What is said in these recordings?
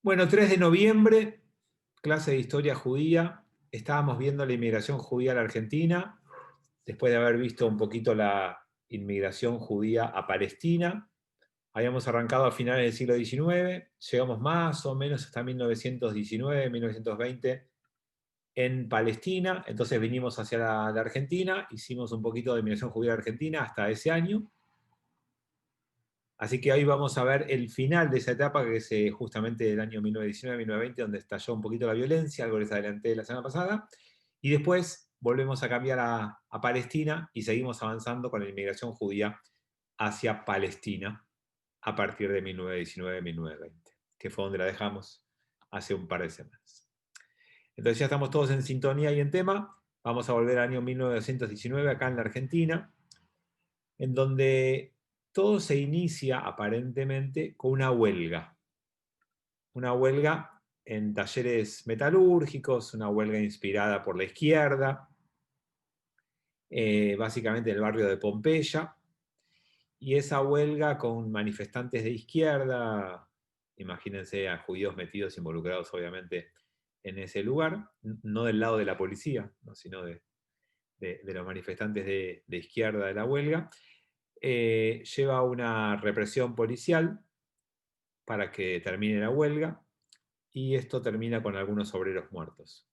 Bueno, 3 de noviembre, clase de historia judía. Estábamos viendo la inmigración judía a la Argentina, después de haber visto un poquito la inmigración judía a Palestina. Habíamos arrancado a finales del siglo XIX, llegamos más o menos hasta 1919, 1920 en Palestina, entonces vinimos hacia la Argentina, hicimos un poquito de inmigración judía a la Argentina hasta ese año. Así que hoy vamos a ver el final de esa etapa, que es justamente del año 1919-1920, donde estalló un poquito la violencia, algo les adelanté la semana pasada, y después volvemos a cambiar a Palestina y seguimos avanzando con la inmigración judía hacia Palestina a partir de 1919-1920, que fue donde la dejamos hace un par de semanas. Entonces ya estamos todos en sintonía y en tema. Vamos a volver al año 1919 acá en la Argentina, en donde todo se inicia aparentemente con una huelga en talleres metalúrgicos, una huelga inspirada por la izquierda, básicamente en el barrio de Pompeya, y esa huelga con manifestantes de izquierda, imagínense a judíos metidos, involucrados obviamente en ese lugar, no del lado de la policía, ¿no? Sino de los manifestantes de izquierda de la huelga, lleva a una represión policial para que termine la huelga, y esto termina con algunos obreros muertos.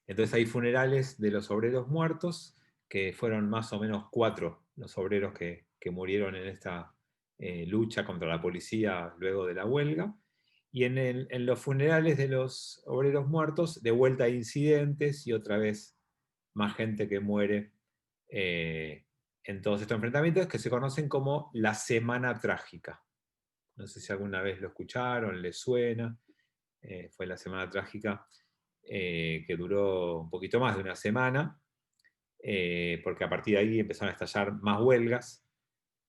Entonces hay funerales de los obreros muertos, que fueron más o menos 4 los obreros que murieron en esta lucha contra la policía luego de la huelga. Y en los funerales de los obreros muertos, de vuelta a incidentes y otra vez más gente que muere en todos estos enfrentamientos, que se conocen como la Semana Trágica. No sé si alguna vez lo escucharon, les suena. Fue la Semana Trágica, que duró un poquito más de una semana, porque a partir de ahí empezaron a estallar más huelgas,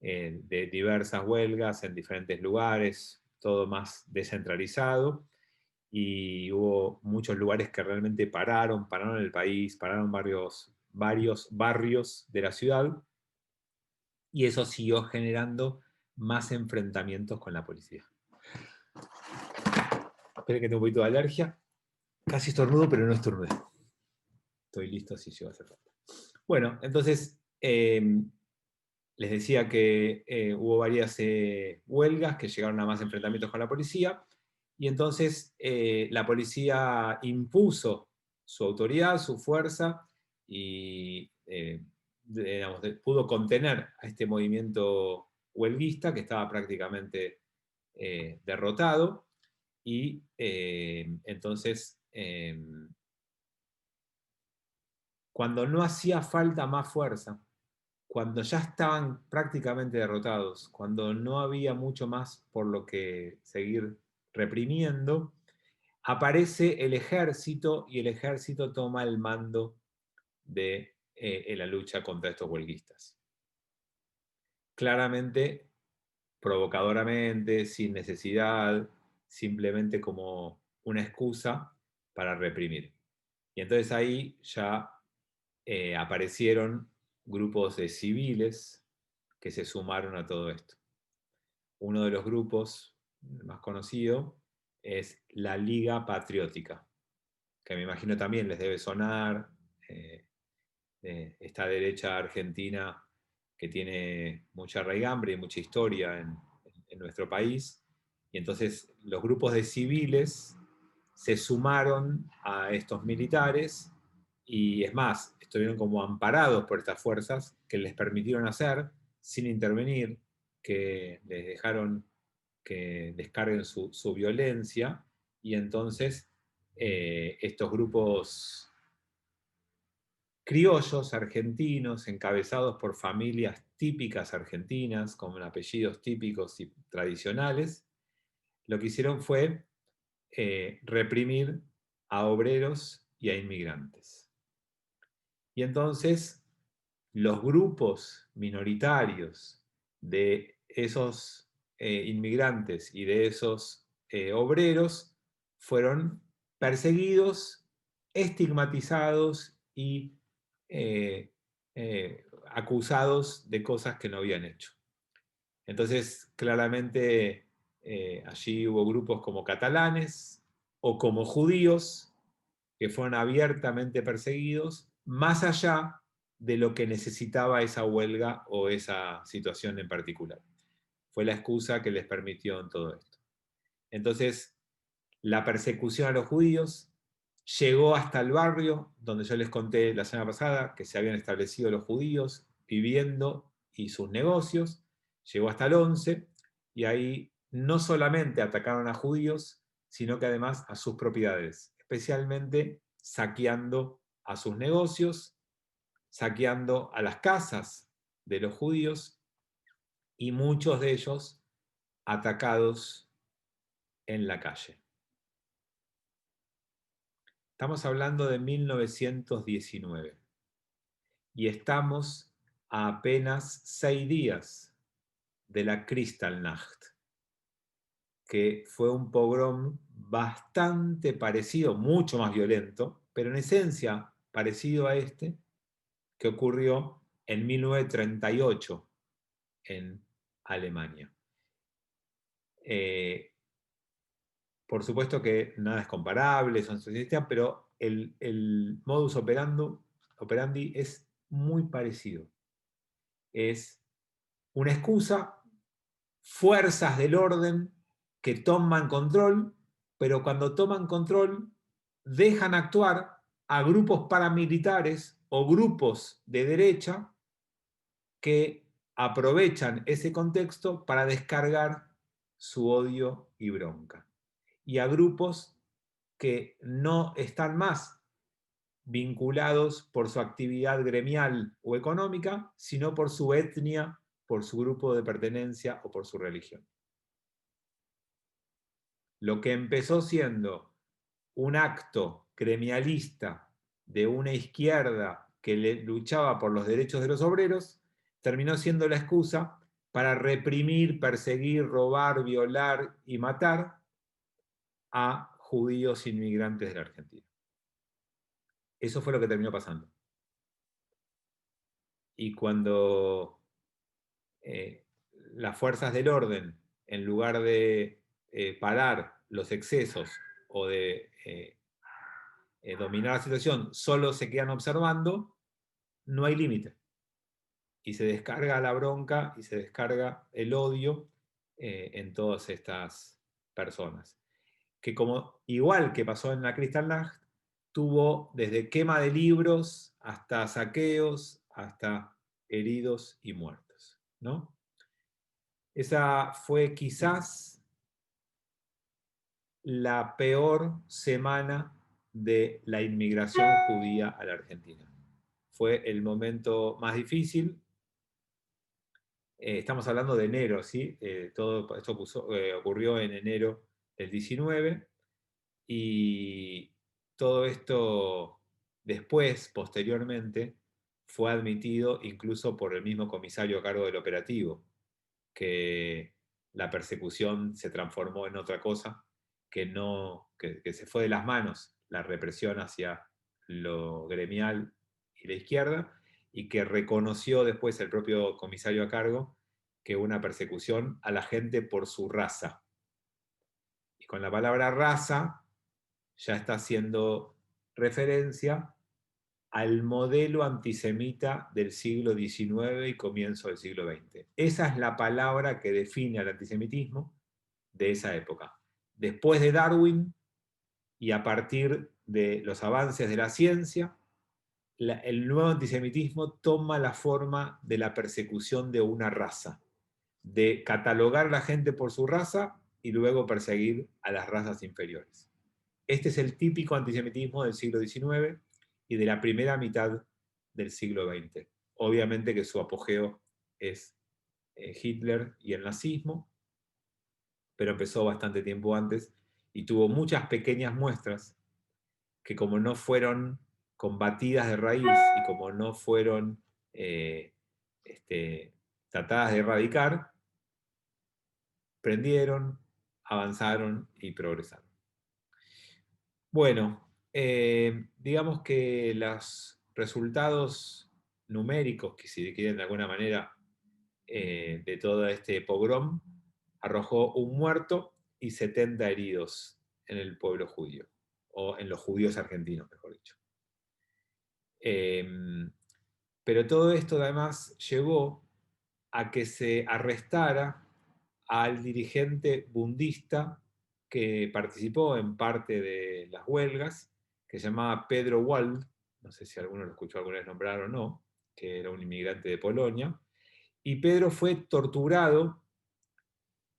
de diversas huelgas en diferentes lugares, todo más descentralizado, y hubo muchos lugares que realmente pararon el país, pararon varios barrios de la ciudad, y eso siguió generando más enfrentamientos con la policía. Esperen que tengo un poquito de alergia. Casi estornudo, pero no estornudé. Estoy listo si llego a hacer falta. Bueno, entonces les decía que hubo varias huelgas que llegaron a más enfrentamientos con la policía, y entonces la policía impuso su autoridad, su fuerza, y digamos, pudo contener a este movimiento huelguista que estaba prácticamente derrotado, y entonces cuando no hacía falta más fuerza, cuando ya estaban prácticamente derrotados, cuando no había mucho más por lo que seguir reprimiendo, aparece el ejército, y el ejército toma el mando de la lucha contra estos huelguistas. Claramente, provocadoramente, sin necesidad, simplemente como una excusa para reprimir. Y entonces ahí ya aparecieron grupos de civiles que se sumaron a todo esto. Uno de los grupos más conocido es la Liga Patriótica, que me imagino también les debe sonar, eh, esta derecha argentina que tiene mucha raigambre y mucha historia en nuestro país. Y entonces los grupos de civiles se sumaron a estos militares, y es más, estuvieron como amparados por estas fuerzas que les permitieron hacer sin intervenir, que les dejaron que descarguen su violencia, y entonces estos grupos criollos argentinos, encabezados por familias típicas argentinas, con apellidos típicos y tradicionales, lo que hicieron fue reprimir a obreros y a inmigrantes. Y entonces los grupos minoritarios de esos inmigrantes y de esos obreros fueron perseguidos, estigmatizados y acusados de cosas que no habían hecho. Entonces, claramente Allí hubo grupos como catalanes o como judíos que fueron abiertamente perseguidos, más allá de lo que necesitaba esa huelga o esa situación en particular. Fue la excusa que les permitió en todo esto. Entonces, la persecución a los judíos llegó hasta el barrio donde yo les conté la semana pasada que se habían establecido los judíos viviendo y sus negocios, llegó hasta el 11 y ahí no solamente atacaron a judíos, sino que además a sus propiedades, especialmente saqueando a sus negocios, saqueando a las casas de los judíos y muchos de ellos atacados en la calle. Estamos hablando de 1919 y estamos a apenas 6 días de la Kristallnacht, que fue un pogrom bastante parecido, mucho más violento, pero en esencia parecido a este, que ocurrió en 1938 en Alemania. Por supuesto que nada es comparable, son socialistas, pero el modus operandi es muy parecido. Es una excusa, fuerzas del orden que toman control, pero cuando toman control dejan actuar a grupos paramilitares o grupos de derecha que aprovechan ese contexto para descargar su odio y bronca. Y a grupos que no están más vinculados por su actividad gremial o económica, sino por su etnia, por su grupo de pertenencia o por su religión. Lo que empezó siendo un acto gremialista de una izquierda que luchaba por los derechos de los obreros, terminó siendo la excusa para reprimir, perseguir, robar, violar y matar a judíos inmigrantes de la Argentina. Eso fue lo que terminó pasando. Y cuando las fuerzas del orden, en lugar de parar los excesos o de dominar la situación, solo se quedan observando, no hay límite. Y se descarga la bronca y se descarga el odio en todas estas personas. Que como igual que pasó en la Kristallnacht, tuvo desde quema de libros hasta saqueos, hasta heridos y muertos, ¿no? Esa fue quizás la peor semana de la inmigración judía a la Argentina. Fue el momento más difícil. Estamos hablando de enero, ¿sí? Todo esto ocurrió en enero del 19 y todo esto después, posteriormente, fue admitido incluso por el mismo comisario a cargo del operativo, que la persecución se transformó en otra cosa, que se fue de las manos la represión hacia lo gremial y la izquierda, y que reconoció después el propio comisario a cargo que una persecución a la gente por su raza. Y con la palabra raza ya está haciendo referencia al modelo antisemita del siglo XIX y comienzo del siglo XX. Esa es la palabra que define al antisemitismo de esa época. Después de Darwin y a partir de los avances de la ciencia, el nuevo antisemitismo toma la forma de la persecución de una raza, de catalogar a la gente por su raza y luego perseguir a las razas inferiores. Este es el típico antisemitismo del siglo XIX y de la primera mitad del siglo XX. Obviamente que su apogeo es Hitler y el nazismo, pero empezó bastante tiempo antes y tuvo muchas pequeñas muestras que como no fueron combatidas de raíz y como no fueron tratadas de erradicar, prendieron, avanzaron y progresaron. Bueno, digamos que los resultados numéricos, que si quieren de alguna manera, de todo este pogrom, arrojó un muerto y 70 heridos en el pueblo judío, o en los judíos argentinos, mejor dicho. Pero todo esto además llevó a que se arrestara al dirigente bundista que participó en parte de las huelgas, que se llamaba Pedro Wald, no sé si alguno lo escuchó alguna vez nombrar o no, que era un inmigrante de Polonia, y Pedro fue torturado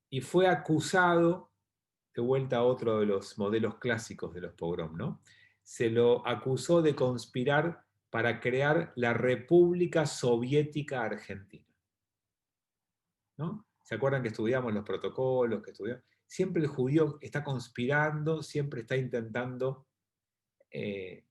y fue acusado, de vuelta a otro de los modelos clásicos de los pogrom, ¿no? Se lo acusó de conspirar para crear la República Soviética Argentina, ¿no? ¿Se acuerdan que estudiamos los protocolos, que estudiamos? Siempre el judío está conspirando, siempre está intentando eh,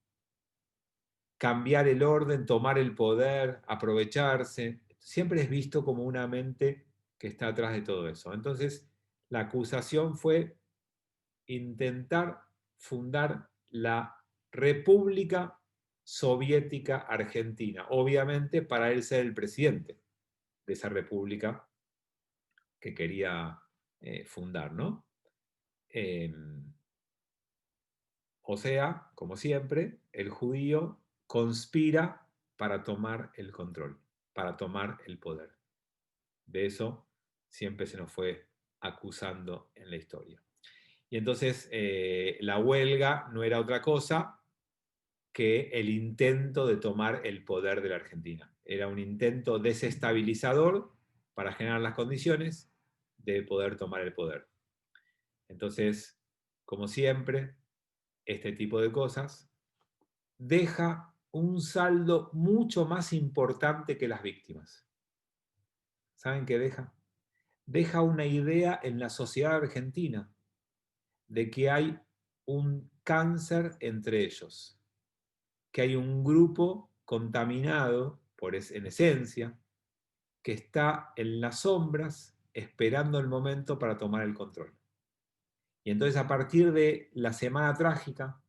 cambiar el orden, tomar el poder, aprovecharse. Siempre es visto como una mente que está atrás de todo eso. Entonces, la acusación fue intentar fundar la República Soviética Argentina, obviamente para él ser el presidente de esa república que quería fundar, ¿no? Eh, o sea, como siempre, el judío conspira para tomar el control, para tomar el poder. De eso siempre se nos fue acusando en la historia. Y entonces la huelga no era otra cosa que el intento de tomar el poder de la Argentina. Era un intento desestabilizador para generar las condiciones de poder tomar el poder. Entonces, como siempre, este tipo de cosas deja un saldo mucho más importante que las víctimas. ¿Saben qué deja? Deja una idea en la sociedad argentina de que hay un cáncer entre ellos, que hay un grupo contaminado, en esencia, que está en las sombras esperando el momento para tomar el control. Y entonces a partir de la Semana Trágica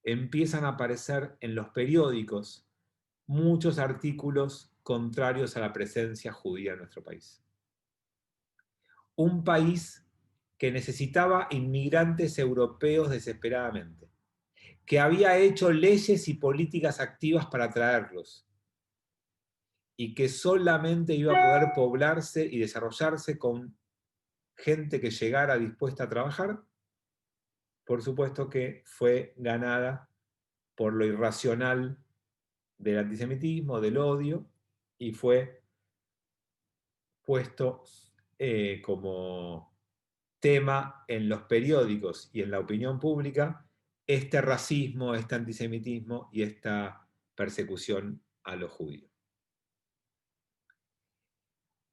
empiezan a aparecer en los periódicos muchos artículos contrarios a la presencia judía en nuestro país. Un país que necesitaba inmigrantes europeos desesperadamente, que había hecho leyes y políticas activas para atraerlos, y que solamente iba a poder poblarse y desarrollarse con gente que llegara dispuesta a trabajar, por supuesto que fue ganada por lo irracional del antisemitismo, del odio, y fue puesto como tema en los periódicos y en la opinión pública este racismo, este antisemitismo y esta persecución a los judíos.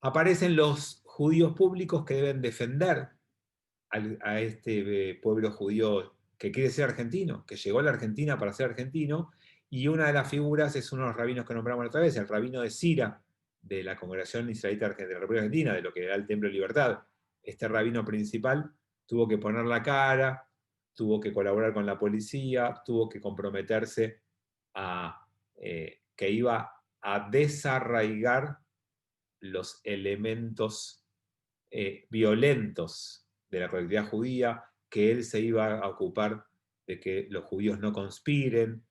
Aparecen los judíos públicos que deben defender a este pueblo judío que quiere ser argentino, que llegó a la Argentina para ser argentino, y una de las figuras es uno de los rabinos que nombramos la otra vez, el rabino de Sira, de la Congregación Israelita de la República Argentina, de lo que era el Templo de Libertad. Este rabino principal tuvo que poner la cara, tuvo que colaborar con la policía, tuvo que comprometerse a que iba a desarraigar los elementos violentos de la colectividad judía, que él se iba a ocupar de que los judíos no conspiren,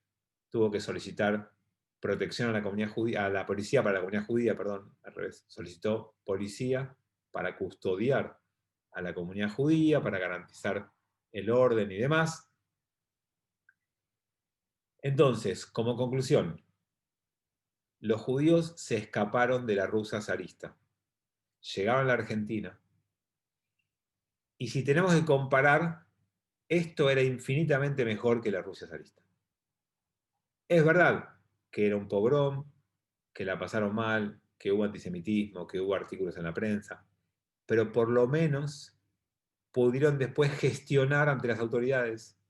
tuvo que solicitar protección a la comunidad judía, a la policía para la comunidad judía, perdón, al revés, solicitó policía para custodiar a la comunidad judía, para garantizar el orden y demás. Entonces, como conclusión, los judíos se escaparon de la Rusia zarista, llegaron a la Argentina, y si tenemos que comparar, esto era infinitamente mejor que la Rusia zarista. Es verdad que era un pogrom, que la pasaron mal, que hubo antisemitismo, que hubo artículos en la prensa, pero por lo menos pudieron después gestionar ante las autoridades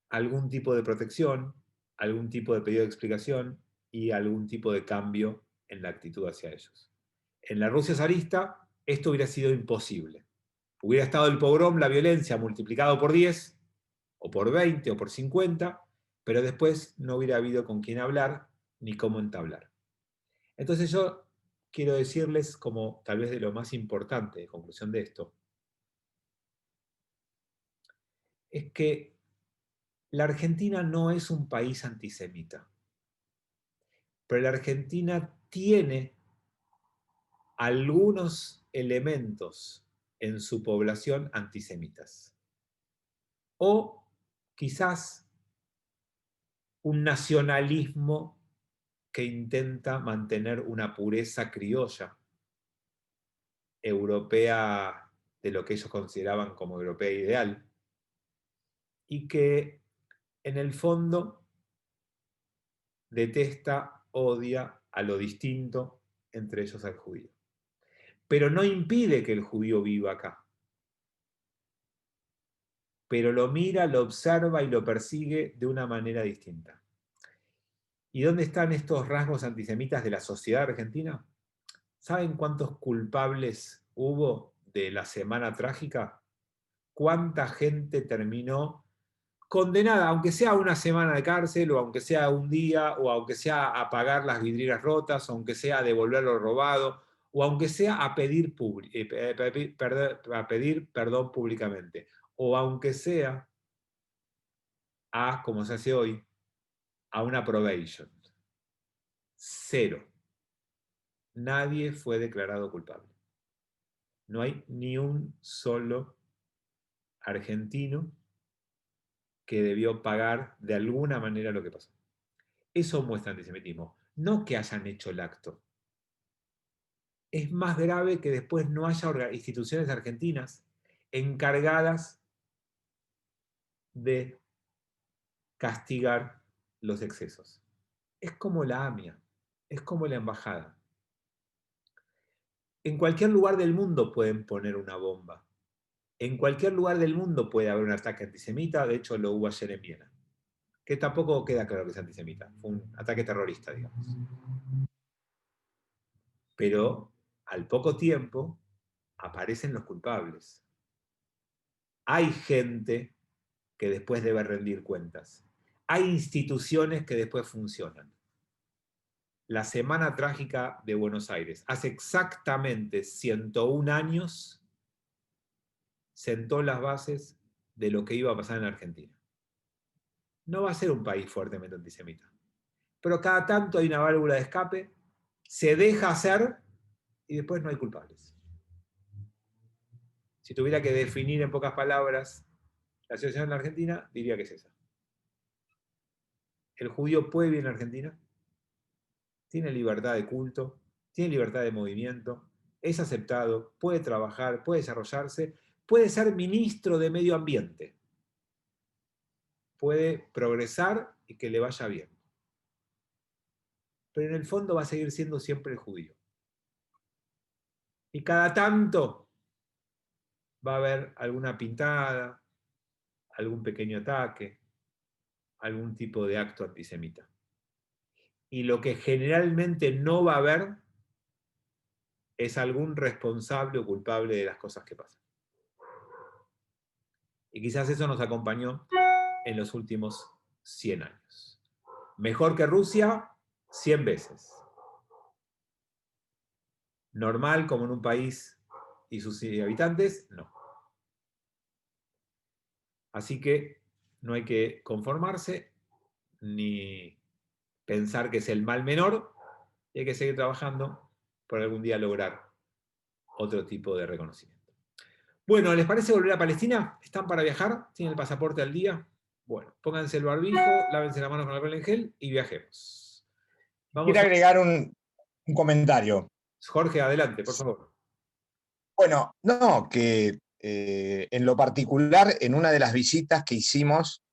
algún tipo de protección, algún tipo de pedido de explicación y algún tipo de cambio en la actitud hacia ellos. En la Rusia zarista esto hubiera sido imposible. Hubiera estado el pogrom, la violencia, multiplicado por 10, o por 20, o por 50, pero después no hubiera habido con quién hablar ni cómo entablar. Entonces yo quiero decirles, como tal vez de lo más importante de conclusión de esto, es que la Argentina no es un país antisemita, pero la Argentina tiene algunos elementos en su población antisemitas. O quizás un nacionalismo que intenta mantener una pureza criolla, europea, de lo que ellos consideraban como europea ideal, y que en el fondo detesta, odia a lo distinto, entre ellos al judío. Pero no impide que el judío viva acá. Pero lo mira, lo observa y lo persigue de una manera distinta. ¿Y dónde están estos rasgos antisemitas de la sociedad argentina? ¿Saben cuántos culpables hubo de la Semana Trágica? ¿Cuánta gente terminó condenada, aunque sea a una semana de cárcel, o aunque sea un día, o aunque sea a pagar las vidrieras rotas, o aunque sea a devolver lo robado, o aunque sea a pedir perdón públicamente, o aunque sea a, como se hace hoy, a una probation? Cero. Nadie fue declarado culpable. No hay ni un solo argentino que debió pagar de alguna manera lo que pasó. Eso muestra antisemitismo. No que hayan hecho el acto. Es más grave que después no haya instituciones argentinas encargadas de castigar los excesos. Es como la AMIA, es como la embajada. En cualquier lugar del mundo pueden poner una bomba. En cualquier lugar del mundo puede haber un ataque antisemita, de hecho lo hubo ayer en Viena, que tampoco queda claro que es antisemita, fue un ataque terrorista, digamos. Pero al poco tiempo aparecen los culpables. Hay gente que después debe rendir cuentas. Hay instituciones que después funcionan. La Semana Trágica de Buenos Aires, hace exactamente 101 años, sentó las bases de lo que iba a pasar en Argentina. No va a ser un país fuertemente antisemita, pero cada tanto hay una válvula de escape, se deja hacer y después no hay culpables. Si tuviera que definir en pocas palabras la situación en la Argentina, diría que es esa. El judío puede vivir en Argentina, tiene libertad de culto, tiene libertad de movimiento, es aceptado, puede trabajar, puede desarrollarse, puede ser ministro de Medio Ambiente, puede progresar y que le vaya bien. Pero en el fondo va a seguir siendo siempre el judío. Y cada tanto va a haber alguna pintada, algún pequeño ataque, algún tipo de acto antisemita. Y lo que generalmente no va a haber es algún responsable o culpable de las cosas que pasan. Y quizás eso nos acompañó en los últimos 100 años. Mejor que Rusia, 100 veces. Normal como en un país y sus habitantes, no. Así que no hay que conformarse ni pensar que es el mal menor, y hay que seguir trabajando por algún día lograr otro tipo de reconocimiento. Bueno, ¿les parece volver a Palestina? ¿Están para viajar? ¿Tienen el pasaporte al día? Bueno, pónganse el barbijo, lávense la mano con alcohol en gel y viajemos. Quiero agregar un comentario. Jorge, adelante, por favor. Bueno, no, que en lo particular, en una de las visitas que hicimos,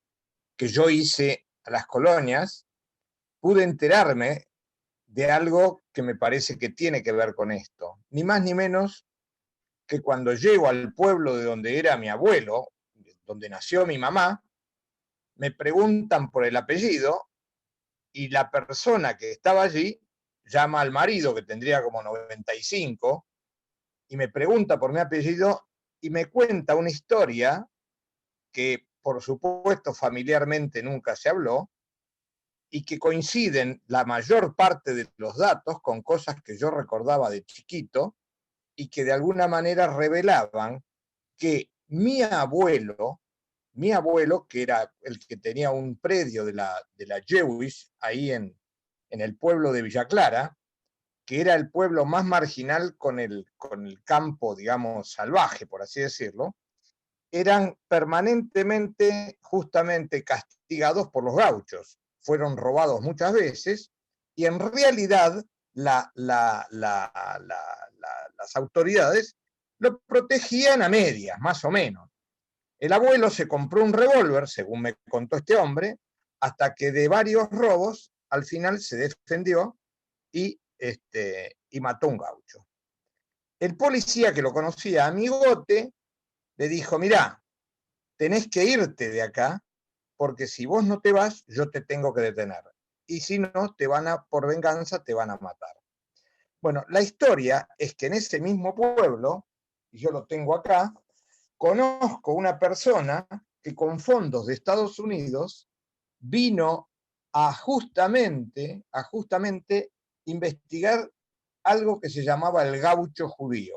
que yo hice a las colonias, pude enterarme de algo que me parece que tiene que ver con esto. Ni más ni menos que cuando llego al pueblo de donde era mi abuelo, donde nació mi mamá, me preguntan por el apellido y la persona que estaba allí llama al marido, que tendría como 95, y me pregunta por mi apellido y me cuenta una historia que, por supuesto, familiarmente nunca se habló y que coinciden la mayor parte de los datos con cosas que yo recordaba de chiquito y que de alguna manera revelaban que mi abuelo mi abuelo, que era el que tenía un predio de la Jewish, ahí en el pueblo de Villa Clara, que era el pueblo más marginal con el campo, digamos, salvaje, por así decirlo, eran permanentemente justamente castigados por los gauchos. Fueron robados muchas veces y en realidad las autoridades lo protegían a medias, más o menos. El abuelo se compró un revólver, según me contó este hombre, hasta que de varios robos al final se defendió y mató a un gaucho. El policía que lo conocía, amigote, le dijo, mirá, tenés que irte de acá, porque si vos no te vas, yo te tengo que detener. Y si no, por venganza, te van a matar. Bueno, la historia es que en ese mismo pueblo, y yo lo tengo acá, conozco una persona que con fondos de Estados Unidos vino a justamente investigar algo que se llamaba el gaucho judío.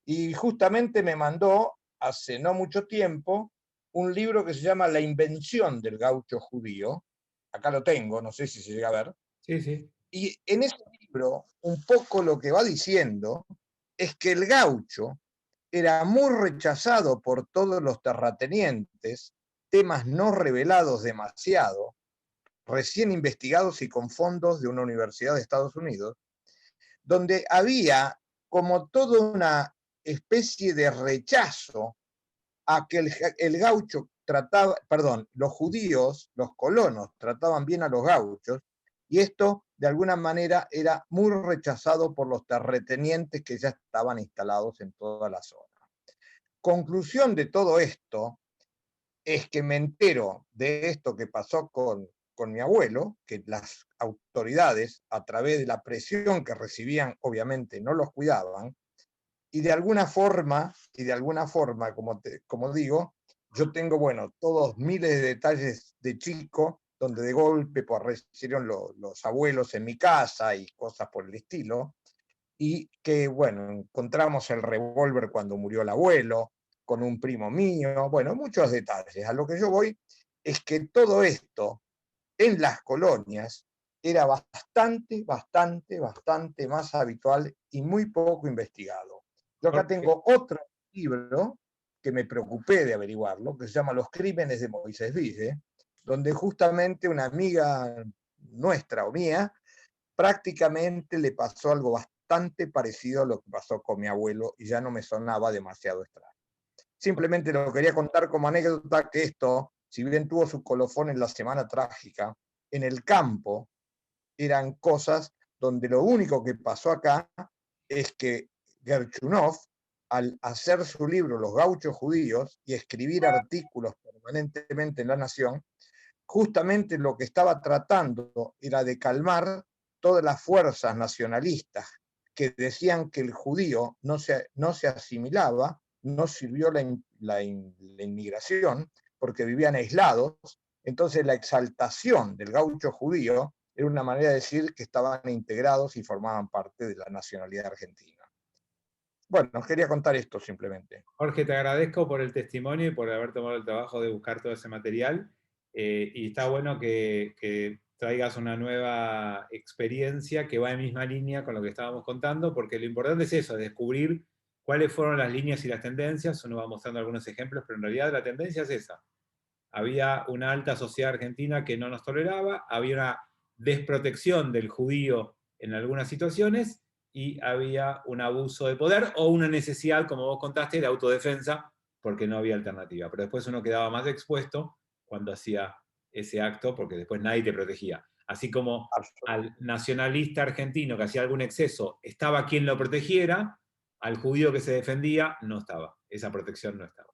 Y justamente me mandó, hace no mucho tiempo, un libro que se llama La invención del gaucho judío. Acá lo tengo, no sé si se llega a ver. Sí, sí. Y en ese libro, un poco lo que va diciendo es que el gaucho era muy rechazado por todos los terratenientes, temas no revelados demasiado, recién investigados y con fondos de una universidad de Estados Unidos, donde había como toda una especie de rechazo a que el gaucho trataba, perdón, los judíos, los colonos trataban bien a los gauchos, y esto de alguna manera era muy rechazado por los terratenientes que ya estaban instalados en toda la zona. Conclusión de todo esto es que me entero de esto que pasó con mi abuelo, que las autoridades, a través de la presión que recibían, obviamente no los cuidaban, y de alguna forma, como digo, yo tengo, bueno, todos miles de detalles de chico, donde de golpe pues, aparecieron los abuelos en mi casa y cosas por el estilo, y que, bueno, encontramos el revólver cuando murió el abuelo, con un primo mío, bueno, muchos detalles. A lo que yo voy es que todo esto en las colonias era bastante más habitual y muy poco investigado. Yo acá Jorge, tengo otro libro que me preocupé de averiguarlo, que se llama Los crímenes de Moisés Ville, donde justamente una amiga nuestra o mía prácticamente le pasó algo bastante parecido a lo que pasó con mi abuelo y ya no me sonaba demasiado extraño. Simplemente lo quería contar como anécdota que esto, si bien tuvo su colofón en la Semana Trágica, en el campo eran cosas donde lo único que pasó acá es que Gerchunov, al hacer su libro Los gauchos judíos y escribir artículos permanentemente en La Nación, justamente lo que estaba tratando era de calmar todas las fuerzas nacionalistas que decían que el judío no se asimilaba, no sirvió la inmigración porque vivían aislados. Entonces la exaltación del gaucho judío era una manera de decir que estaban integrados y formaban parte de la nacionalidad argentina. Bueno, quería contar esto simplemente. Jorge, te agradezco por el testimonio y por haber tomado el trabajo de buscar todo ese material. Y está bueno que traigas una nueva experiencia que va en misma línea con lo que estábamos contando, porque lo importante es eso, descubrir cuáles fueron las líneas y las tendencias. Uno va mostrando algunos ejemplos, pero en realidad la tendencia es esa. Había una alta sociedad argentina que no nos toleraba, había una desprotección del judío en algunas situaciones y había un abuso de poder o una necesidad, como vos contaste, de autodefensa, porque no había alternativa. Pero después uno quedaba más expuesto cuando hacía ese acto, porque después nadie te protegía. Así como al nacionalista argentino que hacía algún exceso estaba quien lo protegiera, al judío que se defendía no estaba, esa protección no estaba.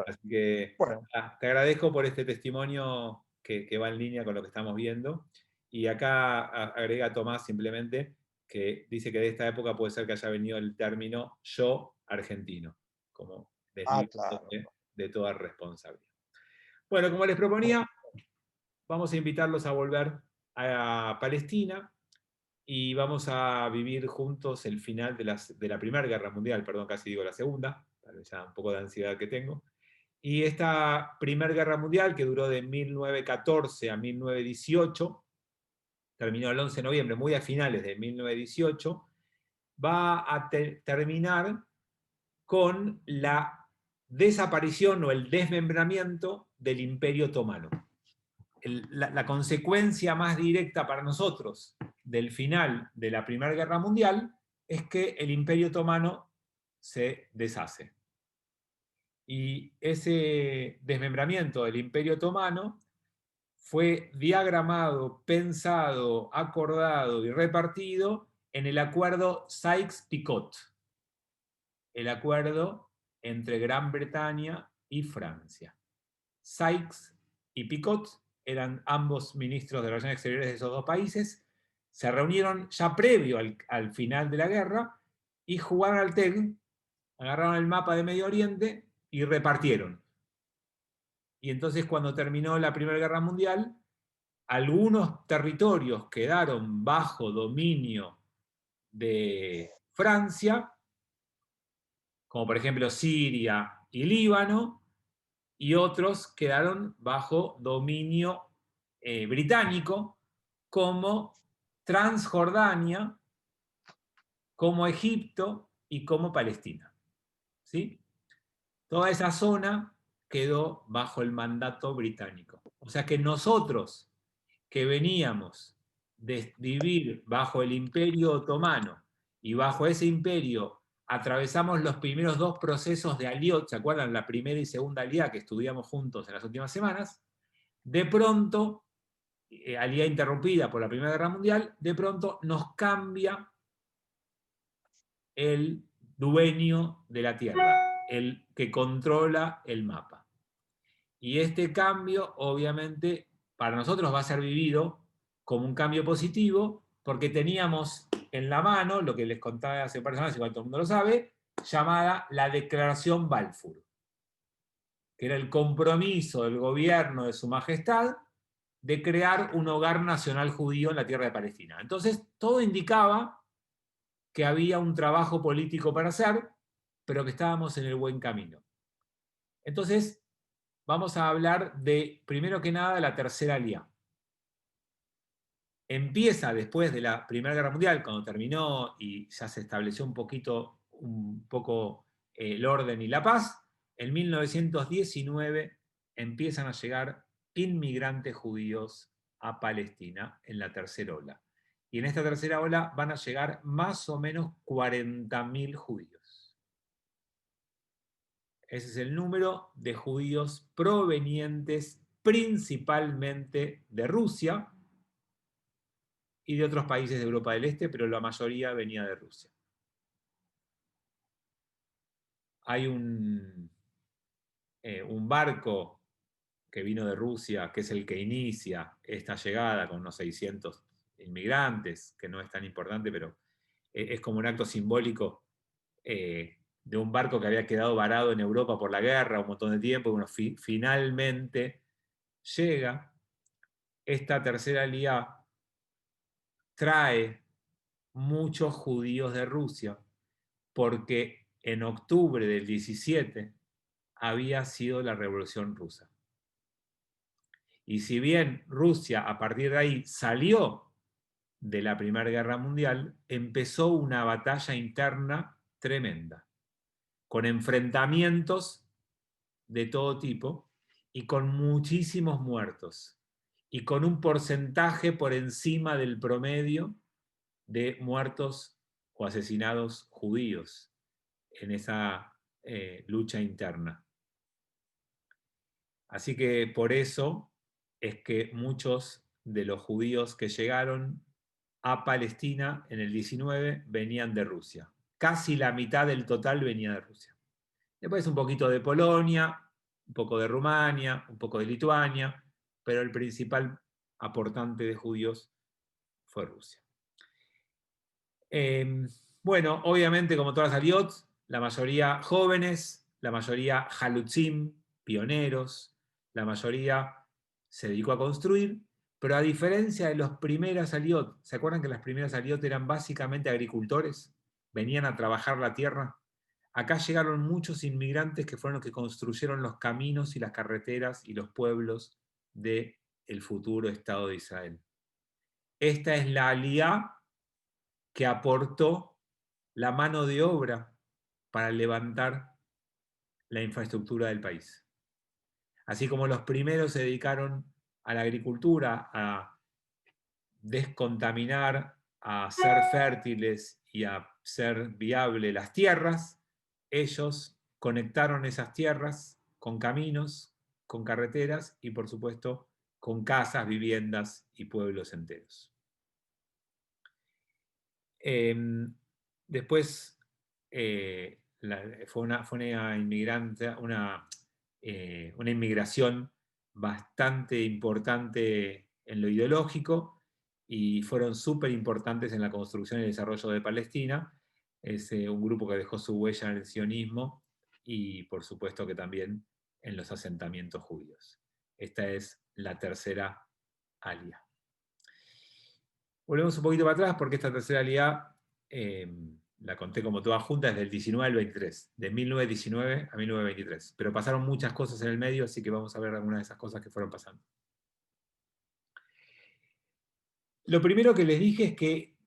Así que Bueno, te agradezco por este testimonio que va en línea con lo que estamos viendo. Y acá agrega Tomás simplemente que dice que de esta época puede ser que haya venido el término yo argentino, como claro. desligándose de toda responsabilidad. Bueno, como les proponía, vamos a invitarlos a volver a Palestina y vamos a vivir juntos el final de la Primera Guerra Mundial, perdón, casi digo la Segunda, tal vez ya un poco de ansiedad que tengo. Y esta Primera Guerra Mundial, que duró de 1914 a 1918, terminó el 11 de noviembre, muy a finales de 1918, va a terminar con la desaparición o el desmembramiento del Imperio Otomano. La consecuencia más directa para nosotros del final de la Primera Guerra Mundial es que el Imperio Otomano se deshace. Y ese desmembramiento del Imperio Otomano fue diagramado, pensado, acordado y repartido en el acuerdo Sykes-Picot, el acuerdo entre Gran Bretaña y Francia. Sykes y Picot eran ambos ministros de Relaciones Exteriores de esos dos países, se reunieron ya previo al final de la guerra y jugaron al TEG, agarraron el mapa de Medio Oriente y repartieron. Y entonces cuando terminó la Primera Guerra Mundial, algunos territorios quedaron bajo dominio de Francia, como por ejemplo Siria y Líbano, y otros quedaron bajo dominio británico, como Transjordania, como Egipto y como Palestina. ¿Sí? Toda esa zona quedó bajo el mandato británico. O sea que nosotros, que veníamos de vivir bajo el Imperio Otomano y bajo ese imperio atravesamos los primeros dos procesos de Aliot, ¿se acuerdan? La primera y segunda Aliá que estudiamos juntos en las últimas semanas. De pronto, Aliá interrumpida por la Primera Guerra Mundial, de pronto nos cambia el dueño de la Tierra, el que controla el mapa. Y este cambio, obviamente, para nosotros va a ser vivido como un cambio positivo, porque teníamos en la mano, lo que les contaba hace varias semanas, igual todo el mundo lo sabe, llamada la Declaración Balfour, que era el compromiso del gobierno de Su Majestad de crear un hogar nacional judío en la tierra de Palestina. Entonces, todo indicaba que había un trabajo político para hacer, pero que estábamos en el buen camino. Entonces, vamos a hablar de, primero que nada, la Tercera Aliá. Empieza después de la Primera Guerra Mundial, cuando terminó y ya se estableció un poco el orden y la paz. En 1919 empiezan a llegar inmigrantes judíos a Palestina en la tercera ola. Y en esta tercera ola van a llegar más o menos 40.000 judíos. Ese es el número de judíos provenientes principalmente de Rusia y de otros países de Europa del Este, pero la mayoría venía de Rusia. Hay un barco que vino de Rusia, que es el que inicia esta llegada con unos 600 inmigrantes, que no es tan importante, pero es como un acto simbólico de un barco que había quedado varado en Europa por la guerra un montón de tiempo, y bueno, finalmente llega. Esta tercera Aliá trae muchos judíos de Rusia, porque en octubre del 17 había sido la Revolución Rusa. Y si bien Rusia a partir de ahí salió de la Primera Guerra Mundial, empezó una batalla interna tremenda, con enfrentamientos de todo tipo y con muchísimos muertos, y con un porcentaje por encima del promedio de muertos o asesinados judíos en esa lucha interna. Así que por eso es que muchos de los judíos que llegaron a Palestina en el 19 venían de Rusia. Casi la mitad del total venía de Rusia. Después un poquito de Polonia, un poco de Rumania, un poco de Lituania, pero el principal aportante de judíos fue Rusia. Bueno, obviamente, como todas las aliot, la mayoría jóvenes, la mayoría halutzim, pioneros, la mayoría se dedicó a construir, pero a diferencia de los primeras aliot, ¿se acuerdan que las primeras aliot eran básicamente agricultores? Venían a trabajar la tierra. Acá llegaron muchos inmigrantes que fueron los que construyeron los caminos y las carreteras y los pueblos del futuro Estado de Israel. Esta es la aliyá que aportó la mano de obra para levantar la infraestructura del país. Así como los primeros se dedicaron a la agricultura, a descontaminar, a ser fértiles y a ser viables las tierras, ellos conectaron esas tierras con caminos, con carreteras y por supuesto con casas, viviendas y pueblos enteros. Después fue una inmigración bastante importante en lo ideológico y fueron súper importantes en la construcción y desarrollo de Palestina. Es un grupo que dejó su huella en el sionismo y por supuesto que también en los asentamientos judíos. Esta es la tercera alia. Volvemos un poquito para atrás porque esta tercera aliyá la conté como toda junta desde el 19 al 23, de 1919 a 1923. Pero pasaron muchas cosas en el medio, así que vamos a ver algunas de esas cosas que fueron pasando. Lo primero que les dije es que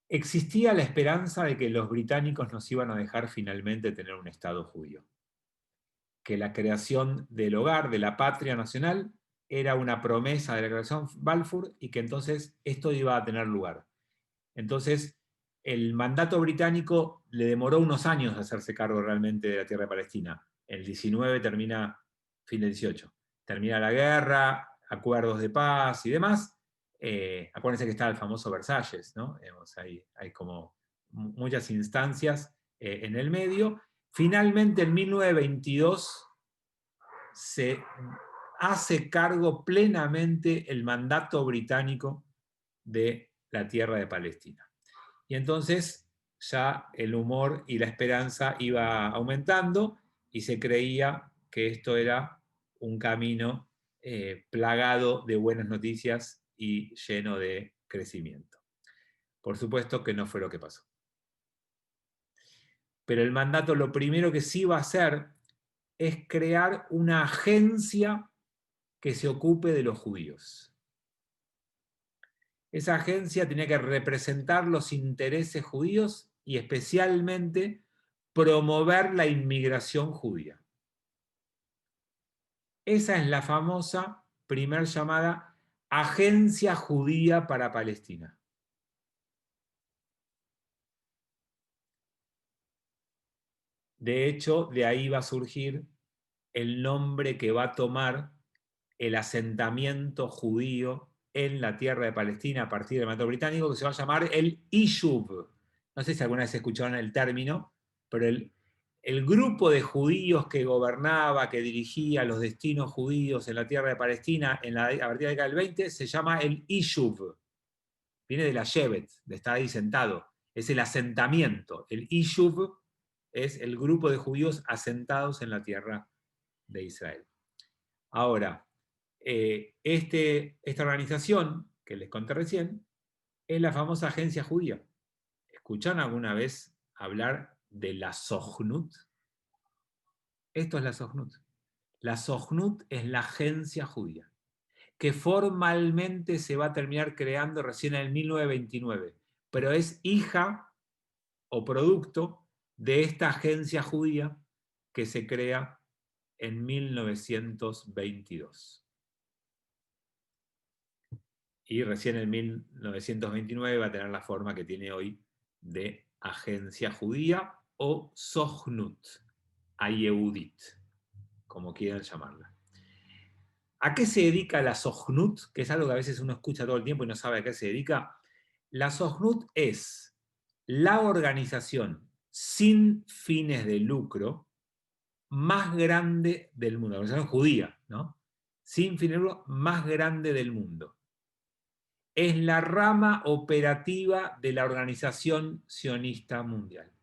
existía la esperanza de que los británicos nos iban a dejar finalmente tener un Estado judío. Que la creación del hogar, de la patria nacional, era una promesa de la creación Balfour y que entonces esto iba a tener lugar. Entonces, el mandato británico le demoró unos años hacerse cargo realmente de la tierra de Palestina. El 19 termina, fin del 18. Termina la guerra, acuerdos de paz y demás. Acuérdense que está el famoso Versalles, ¿no? Hay como muchas instancias en el medio. Finalmente, en 1922, se hace cargo plenamente el mandato británico de la tierra de Palestina. Y entonces ya el humor y la esperanza iba aumentando y se creía que esto era un camino plagado de buenas noticias y lleno de crecimiento. Por supuesto que no fue lo que pasó. Pero el mandato lo primero que sí va a hacer es crear una agencia que se ocupe de los judíos. Esa agencia tenía que representar los intereses judíos y especialmente promover la inmigración judía. Esa es la famosa primer llamada Agencia Judía para Palestina. De hecho, de ahí va a surgir el nombre que va a tomar el asentamiento judío en la tierra de Palestina a partir del mandato británico, que se va a llamar el Yishuv. No sé si alguna vez escucharon el término, pero el grupo de judíos que gobernaba, que dirigía los destinos judíos en la tierra de Palestina a partir de la década del 20 se llama el Yishuv. Viene de la Shevet, de estar ahí sentado. Es el asentamiento. El Yishuv es el grupo de judíos asentados en la tierra de Israel. Ahora, esta organización que les conté recién es la famosa agencia judía. ¿Escucharon alguna vez hablar de la Sojnut? Esto es la Sojnut. La Sojnut es la agencia judía, que formalmente se va a terminar creando recién en el 1929, pero es hija o producto de esta agencia judía que se crea en 1922. Y recién en 1929 va a tener la forma que tiene hoy de agencia judía o Sojnut, Ayehudit, como quieran llamarla. ¿A qué se dedica la Sojnut? Que es algo que a veces uno escucha todo el tiempo y no sabe a qué se dedica. La Sojnut es la organización sin fines de lucro más grande del mundo, la organización judía, ¿no? Sin fines de lucro más grande del mundo. Es la rama operativa de la Organización Sionista Mundial.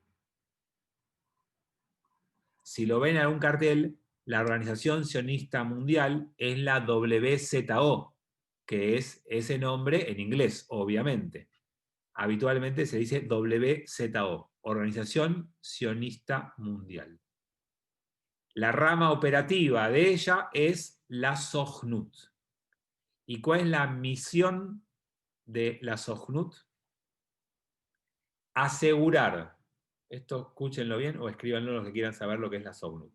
Si lo ven en algún cartel, la Organización Sionista Mundial es la WZO, que es ese nombre en inglés, obviamente. Habitualmente se dice WZO. Organización Sionista Mundial. La rama operativa de ella es la Sojnut. ¿Y cuál es la misión de la Sojnut? Asegurar, esto escúchenlo bien o escríbanlo los que quieran saber lo que es la Sojnut.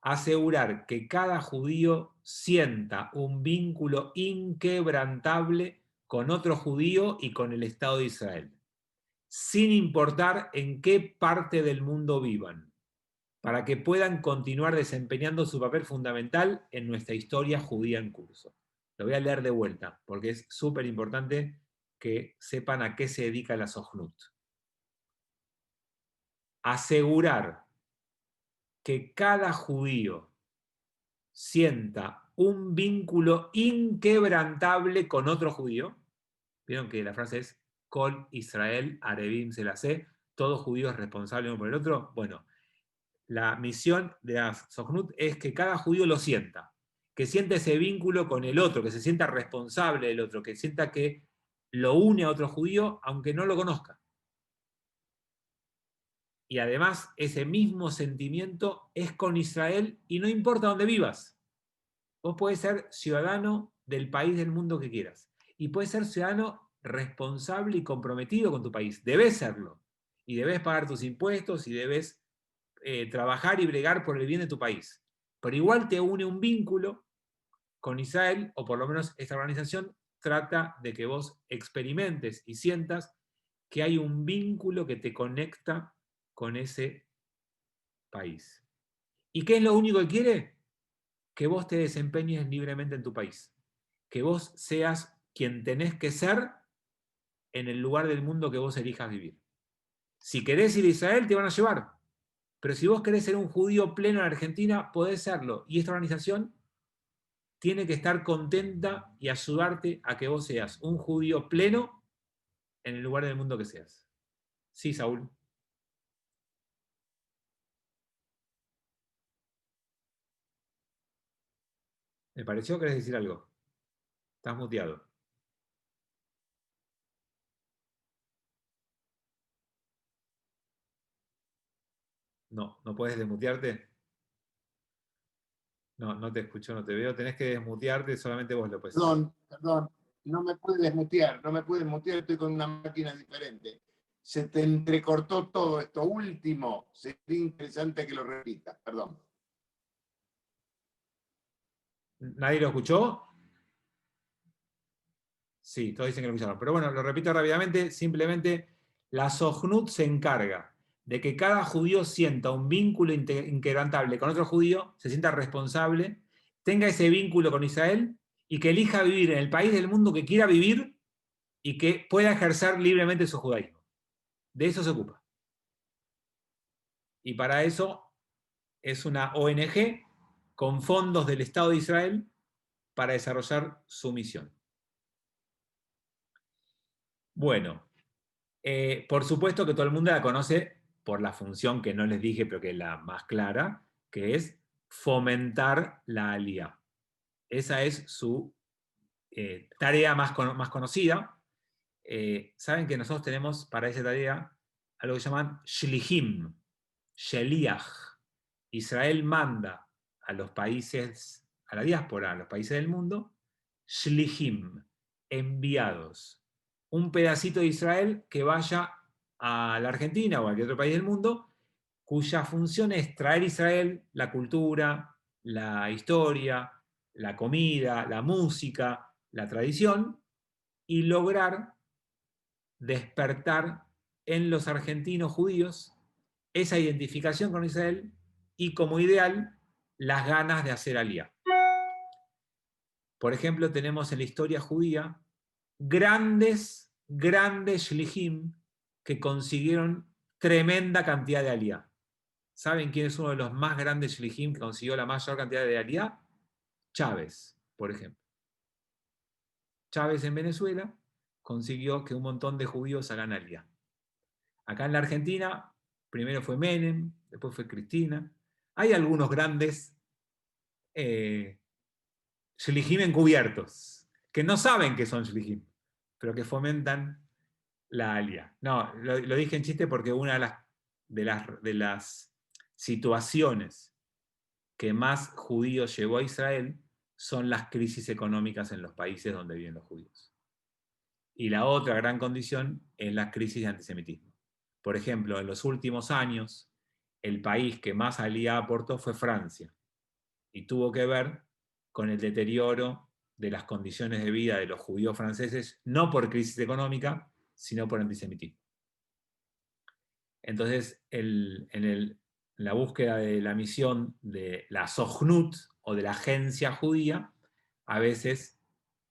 Asegurar que cada judío sienta un vínculo inquebrantable con otro judío y con el Estado de Israel, sin importar en qué parte del mundo vivan, para que puedan continuar desempeñando su papel fundamental en nuestra historia judía en curso. Lo voy a leer de vuelta, porque es súper importante que sepan a qué se dedica la Sojnut. Asegurar que cada judío sienta un vínculo inquebrantable con otro judío. Vieron que la frase es Kol Israel Arevim Selasé, todo judío es responsable uno por el otro. Bueno, la misión de la Sojnut es que cada judío lo sienta, que sienta ese vínculo con el otro, que se sienta responsable del otro, que sienta que lo une a otro judío aunque no lo conozca. Y además ese mismo sentimiento es con Israel y no importa dónde vivas. Vos podés ser ciudadano del país del mundo que quieras. Y podés ser ciudadano responsable y comprometido con tu país. Debés serlo. Y debés pagar tus impuestos y debés trabajar y bregar por el bien de tu país. Pero igual te une un vínculo con Israel, o por lo menos esta organización trata de que vos experimentes y sientas que hay un vínculo que te conecta con ese país. ¿Y qué es lo único que quiere? Que vos te desempeñes libremente en tu país. Que vos seas quien tenés que ser en el lugar del mundo que vos elijas vivir. Si querés ir a Israel, te van a llevar. Pero si vos querés ser un judío pleno en Argentina, podés serlo. Y esta organización tiene que estar contenta y ayudarte a que vos seas un judío pleno en el lugar del mundo que seas. Sí, Saúl. ¿Me pareció que querés decir algo? Estás muteado. No, ¿no puedes desmutearte? No, no te escucho, no te veo. Tenés que desmutearte, solamente vos lo puedes hacer. Perdón, no me puedes desmutear, estoy con una máquina diferente. Se te entrecortó todo esto último, sería interesante que lo repitas, perdón. ¿Nadie lo escuchó? Sí, todos dicen que lo escucharon. Pero bueno, lo repito rápidamente. Simplemente la Sojnut se encarga de que cada judío sienta un vínculo inquebrantable con otro judío, se sienta responsable, tenga ese vínculo con Israel y que elija vivir en el país del mundo que quiera vivir y que pueda ejercer libremente su judaísmo. De eso se ocupa. Y para eso es una ONG con fondos del Estado de Israel para desarrollar su misión. Bueno, por supuesto que todo el mundo la conoce por la función que no les dije, pero que es la más clara, que es fomentar la alía. Esa es su tarea más conocida. Saben que nosotros tenemos para esa tarea algo que llaman shlihim, sheliach. Israel manda a los países, a la diáspora, a los países del mundo, shlihim, enviados. Un pedacito de Israel que vaya a la Argentina o a cualquier otro país del mundo, cuya función es traer a Israel la cultura, la historia, la comida, la música, la tradición, y lograr despertar en los argentinos judíos esa identificación con Israel y como ideal las ganas de hacer alía. Por ejemplo, tenemos en la historia judía grandes shlihim que consiguieron tremenda cantidad de alía. ¿Saben quién es uno de los más grandes shlihim que consiguió la mayor cantidad de alía? Chávez, por ejemplo. Chávez en Venezuela consiguió que un montón de judíos hagan alía. Acá en la Argentina, primero fue Menem, después fue Cristina. Hay algunos grandes Shlihim encubiertos, que no saben que son Shlihim, pero que fomentan la alia. No, lo dije en chiste porque una de las de las situaciones que más judíos llevó a Israel son las crisis económicas en los países donde viven los judíos. Y la otra gran condición es la crisis de antisemitismo. Por ejemplo, en los últimos años, el país que más aliyá aportó fue Francia, y tuvo que ver con el deterioro de las condiciones de vida de los judíos franceses, no por crisis económica, sino por antisemitismo. Entonces, en la búsqueda de la misión de la Sojnut, o de la agencia judía, a veces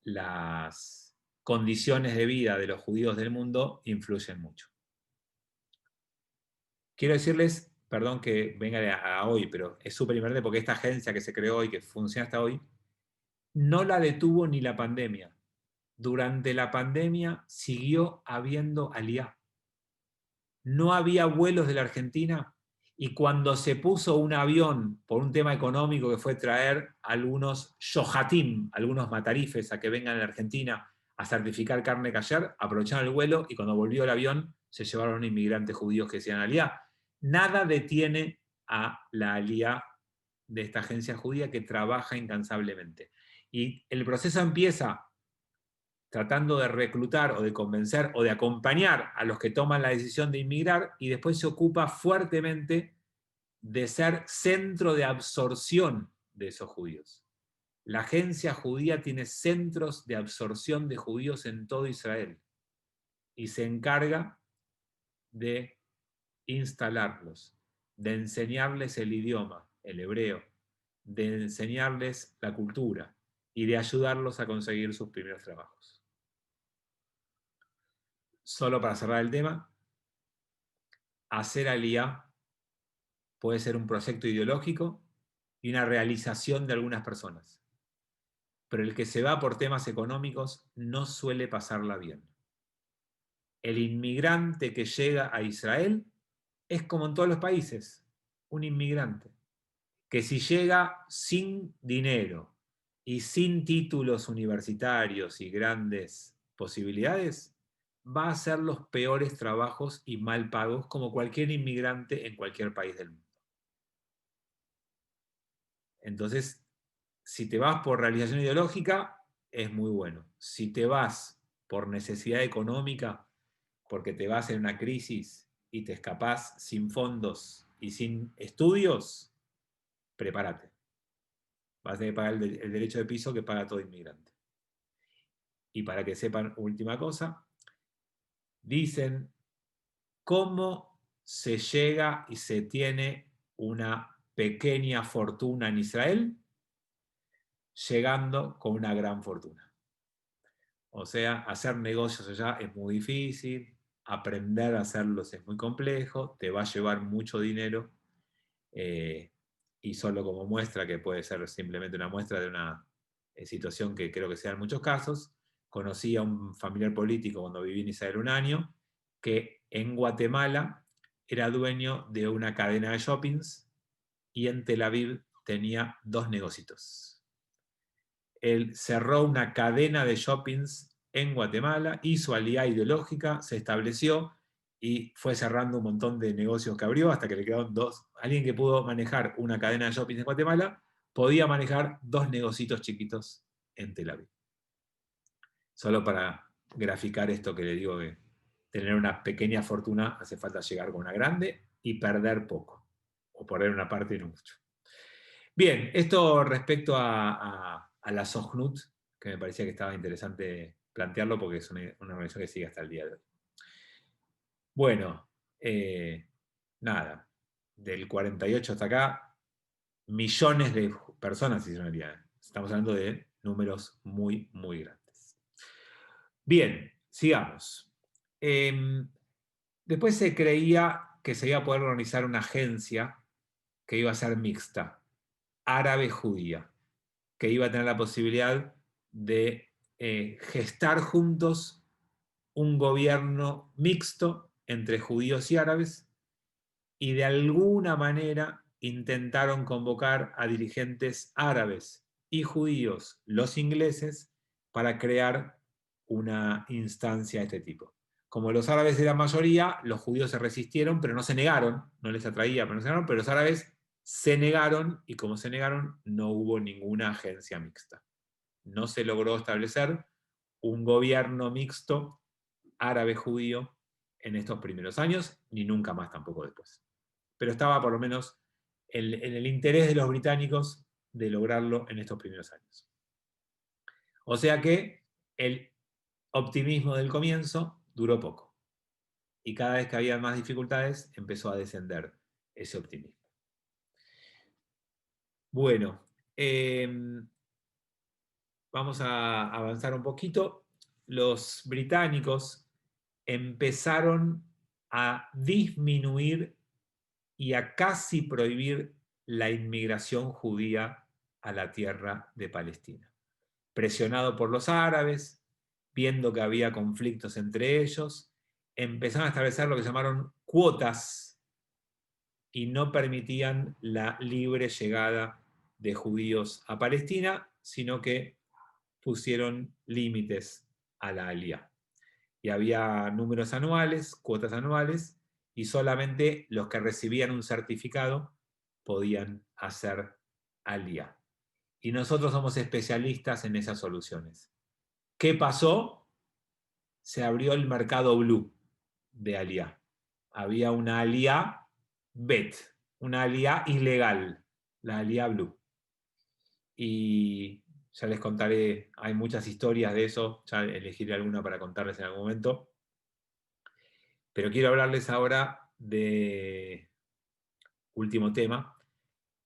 las condiciones de vida de los judíos del mundo influyen mucho. Quiero decirles, perdón que venga a hoy, pero es súper importante porque esta agencia que se creó y que funciona hasta hoy, no la detuvo ni la pandemia. Durante la pandemia siguió habiendo aliyá. No había vuelos de la Argentina, y cuando se puso un avión por un tema económico que fue traer algunos shohatim, algunos matarifes a que vengan a la Argentina a certificar carne kasher, aprovecharon el vuelo y cuando volvió el avión se llevaron inmigrantes judíos que decían aliyá. Nada detiene a la aliyá de esta agencia judía que trabaja incansablemente. Y el proceso empieza tratando de reclutar o de convencer o de acompañar a los que toman la decisión de inmigrar, y después se ocupa fuertemente de ser centro de absorción de esos judíos. La agencia judía tiene centros de absorción de judíos en todo Israel y se encarga de instalarlos, de enseñarles el idioma, el hebreo, de enseñarles la cultura y de ayudarlos a conseguir sus primeros trabajos. Solo para cerrar el tema, hacer aliyá puede ser un proyecto ideológico y una realización de algunas personas. Pero el que se va por temas económicos no suele pasarla bien. El inmigrante que llega a Israel es como en todos los países, un inmigrante, que si llega sin dinero y sin títulos universitarios y grandes posibilidades, va a hacer los peores trabajos y mal pagos como cualquier inmigrante en cualquier país del mundo. Entonces, si te vas por realización ideológica, es muy bueno. Si te vas por necesidad económica, porque te vas en una crisis y te escapás sin fondos y sin estudios, prepárate. Vas a tener que pagar el derecho de piso que paga todo inmigrante. Y para que sepan, última cosa, dicen cómo se llega y se tiene una pequeña fortuna en Israel, llegando con una gran fortuna. O sea, hacer negocios allá es muy difícil, aprender a hacerlos es muy complejo, te va a llevar mucho dinero, y solo como muestra, que puede ser simplemente una muestra de una situación que creo que sea en muchos casos, conocí a un familiar político cuando viví en Israel un año, que en Guatemala era dueño de una cadena de shoppings y en Tel Aviv tenía 2 negocios. Él cerró una cadena de shoppings en Guatemala, hizo aliyá ideológica, se estableció y fue cerrando un montón de negocios que abrió hasta que le quedaron 2. Alguien que pudo manejar una cadena de shoppings en Guatemala podía manejar 2 negocios chiquitos en Tel Aviv. Solo para graficar esto que le digo, que tener una pequeña fortuna hace falta llegar con una grande y perder poco, o perder una parte y no mucho. Bien, esto respecto a la Sojnut, que me parecía que estaba interesante plantearlo porque es una organización que sigue hasta el día de hoy. Bueno, nada, del 48 hasta acá, millones de personas hicieron aliyá. Estamos hablando de números muy, muy grandes. Bien, sigamos. Después se creía que se iba a poder organizar una agencia que iba a ser mixta, árabe-judía, que iba a tener la posibilidad de gestar juntos un gobierno mixto entre judíos y árabes, y de alguna manera intentaron convocar a dirigentes árabes y judíos, los ingleses, para crear una instancia de este tipo. como los árabes eran mayoría, los judíos se resistieron, pero no se negaron, no les atraía, pero no se negaron, pero los árabes se negaron, y como se negaron, no hubo ninguna agencia mixta. No se logró establecer un gobierno mixto árabe-judío en estos primeros años, ni nunca más tampoco después. Pero estaba por lo menos en el interés de los británicos de lograrlo en estos primeros años. O sea que el optimismo del comienzo duró poco. Y cada vez que había más dificultades, empezó a descender ese optimismo. Bueno, vamos a avanzar un poquito. Los británicos empezaron a disminuir y a casi prohibir la inmigración judía a la tierra de Palestina. Presionado por los árabes, viendo que había conflictos entre ellos, empezaron a establecer lo que llamaron cuotas y no permitían la libre llegada de judíos a Palestina, sino que pusieron límites a la aliyá. Y había números anuales, cuotas anuales, y solamente los que recibían un certificado podían hacer aliyá. Y nosotros somos especialistas en esas soluciones. ¿Qué pasó? Se abrió el mercado blue de aliyá. Había una aliyá bet, una aliyá ilegal, la aliyá blue. Y ya les contaré, hay muchas historias de eso, ya elegiré alguna para contarles en algún momento. Pero quiero hablarles ahora de, último tema,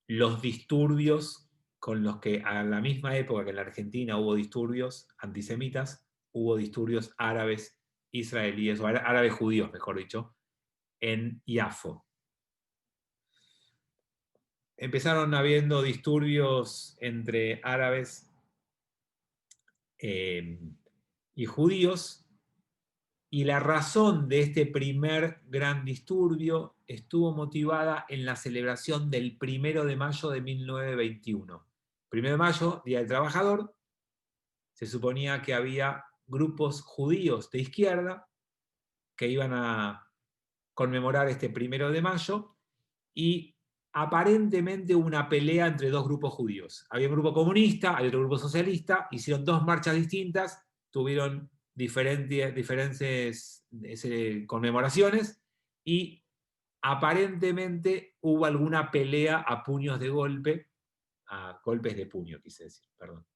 los disturbios con los que a la misma época que en la Argentina hubo disturbios antisemitas, hubo disturbios árabes israelíes, o árabes judíos, mejor dicho, en Yafo. Empezaron habiendo disturbios entre árabes y judíos, y la razón de este primer gran disturbio estuvo motivada en la celebración del 1 de mayo de 1921. 1 de mayo, Día del Trabajador, se suponía que había grupos judíos de izquierda que iban a conmemorar este 1 de mayo, y aparentemente hubo una pelea entre dos grupos judíos. Había un grupo comunista, había otro grupo socialista, hicieron dos marchas distintas, tuvieron diferentes conmemoraciones, y aparentemente hubo alguna pelea a puños de golpe, a golpes de puño, quise decir, perdón,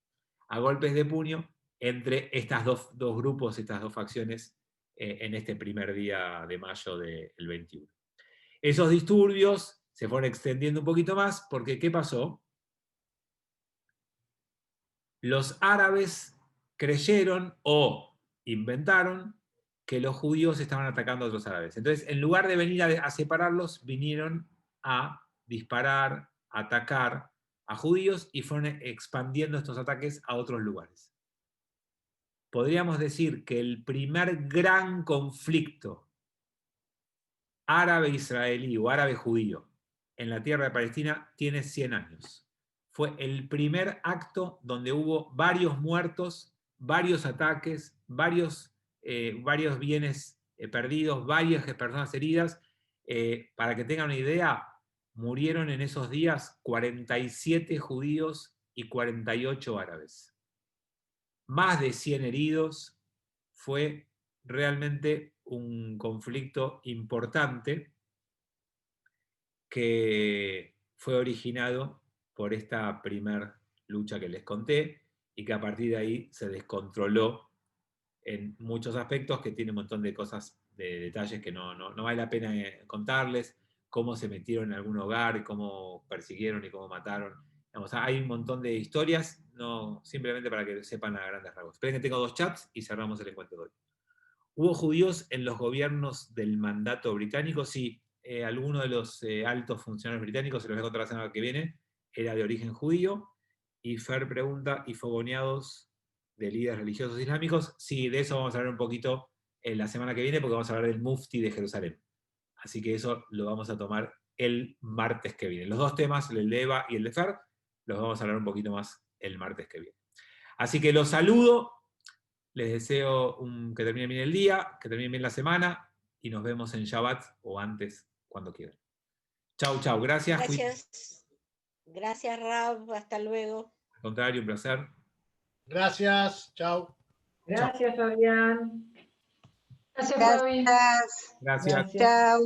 a golpes de puño entre estas dos grupos, estas dos facciones, en este primer día de mayo del 21. Esos disturbios se fueron extendiendo un poquito más, porque ¿qué pasó? Los árabes creyeron o inventaron que los judíos estaban atacando a otros árabes. Entonces, en lugar de venir a separarlos, vinieron a disparar, a atacar a judíos, y fueron expandiendo estos ataques a otros lugares. Podríamos decir que el primer gran conflicto árabe-israelí o árabe-judío en la tierra de Palestina tiene 100 años. Fue el primer acto donde hubo varios muertos, varios ataques, varios bienes perdidos, varias personas heridas. Para que tengan una idea, murieron en esos días 47 judíos y 48 árabes. Más de 100 heridos. Fue realmente un conflicto importante que fue originado por esta primer lucha que les conté, y que a partir de ahí se descontroló en muchos aspectos, que tiene un montón de cosas, de detalles que no vale la pena contarles, cómo se metieron en algún hogar, cómo persiguieron y cómo mataron. Digamos, hay un montón de historias, no, simplemente para que sepan a grandes rasgos. Esperen que tengo 2 chats y cerramos el encuentro de hoy. ¿Hubo judíos en los gobiernos del mandato británico? Sí, algunos de los altos funcionarios británicos, se los voy a contar la semana que viene, era de origen judío. Y Fer pregunta, ¿y fogoneados de líderes religiosos islámicos? Sí, de eso vamos a hablar un poquito la semana que viene, porque vamos a hablar del Mufti de Jerusalén. Así que eso lo vamos a tomar el martes que viene. Los dos temas, el de Eva y el de Fer, los vamos a hablar un poquito más el martes que viene. Así que los saludo. Les deseo que termine bien el día, que termine bien la semana, y nos vemos en Shabbat o antes, cuando quieran. Chau, chau. Gracias. Gracias. Gracias, Rab. Hasta luego. Al contrario, un placer. Gracias, chao. Gracias, Fabián. Gracias, Fabi. Gracias. Gracias. Chao.